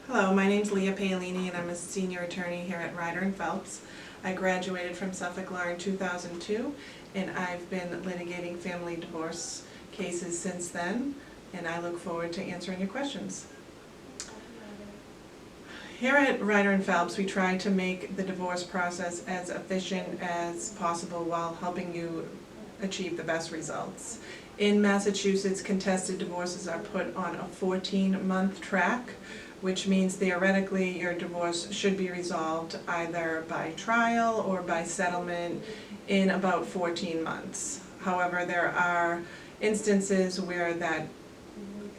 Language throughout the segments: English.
Hello, my name is Leah Paolini and I'm a senior attorney here at Ryder and Phelps. I graduated from Suffolk Law in 2002 and I've been litigating family divorce cases since then, and I look forward to answering your questions. Here at Ryder and Phelps, we try to make the divorce process as efficient as possible while helping you achieve the best results. In Massachusetts, contested divorces are put on a 14-month track, which means theoretically your divorce should be resolved either by trial or by settlement in about 14 months. However, there are instances where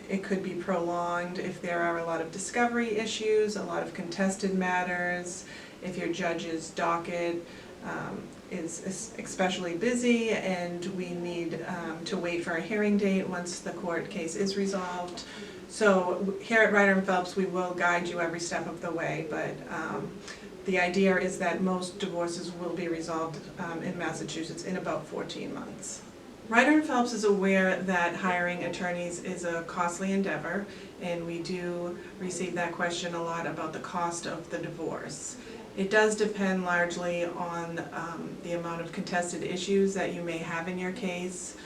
it could be prolonged if there are a lot of discovery issues, a lot of contested matters, if your judge's docket is especially busy and we need to wait for a hearing date once the court case is resolved. So here at Ryder and Phelps, we will guide you every step of the way, but the idea is that most divorces will be resolved in Massachusetts in about 14 months. Ryder and Phelps is aware that hiring attorneys is a costly endeavor, and we do receive that question a lot about the cost of the divorce. It does depend largely on the amount of contested issues that you may have in your case.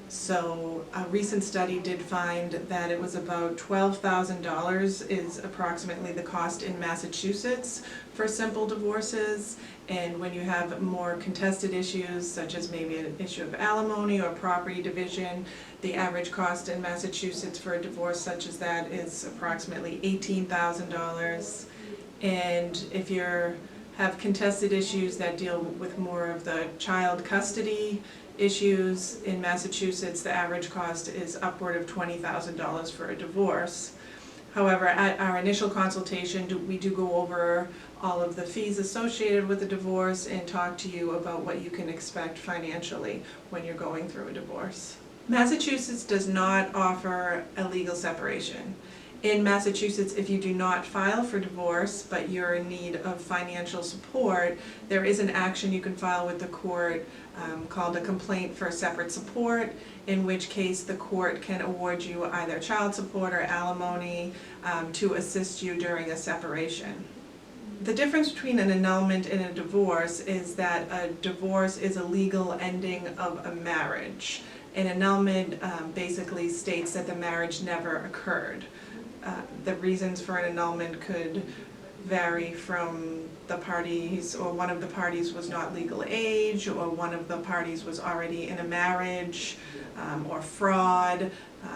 So a recent study did find that it was about $12,000 is approximately the cost in Massachusetts for simple divorces, and when you have more contested issues such as maybe an issue of alimony or property division, the average cost in Massachusetts for a divorce such as that is approximately $18,000. And if you have contested issues that deal with more of the child custody issues in Massachusetts, the average cost is upward of $20,000 for a divorce. However, at our initial consultation, we do go over all of the fees associated with the divorce and talk to you about what you can expect financially when you're going through a divorce. Massachusetts does not offer a legal separation. In Massachusetts, if you do not file for divorce but you're in need of financial support, there is an action you can file with the court called a complaint for separate support, in which case the court can award you either child support or alimony to assist you during a separation. The difference between an annulment and a divorce is that a divorce is a legal ending of a marriage. An annulment basically states that the marriage never occurred. The reasons for an annulment could vary from the parties, or one of the parties was not legal age, or one of the parties was already in a marriage, or fraud.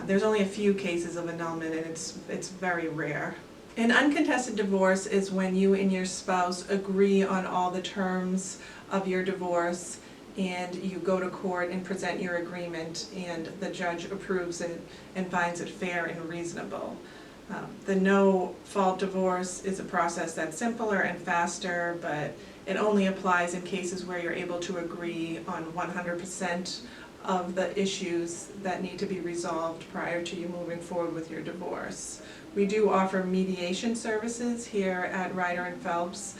There's only a few cases of annulment, and it's very rare. An uncontested divorce is when you and your spouse agree on all the terms of your divorce, and you go to court and present your agreement, and the judge approves it and finds it fair and reasonable. The no-fault divorce is a process that's simpler and faster, but it only applies in cases where you're able to agree on 100% of the issues that need to be resolved prior to you moving forward with your divorce. We do offer mediation services here at Ryder and Phelps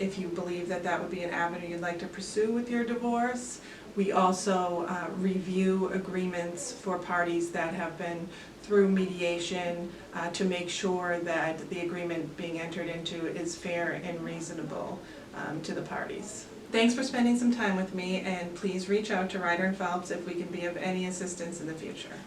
if you believe that that would be an avenue you'd like to pursue with your divorce. We also review agreements for parties that have been through mediation to make sure that the agreement being entered into is fair and reasonable to the parties. Thanks for spending some time with me, and please reach out to Ryder and Phelps if we can be of any assistance in the future.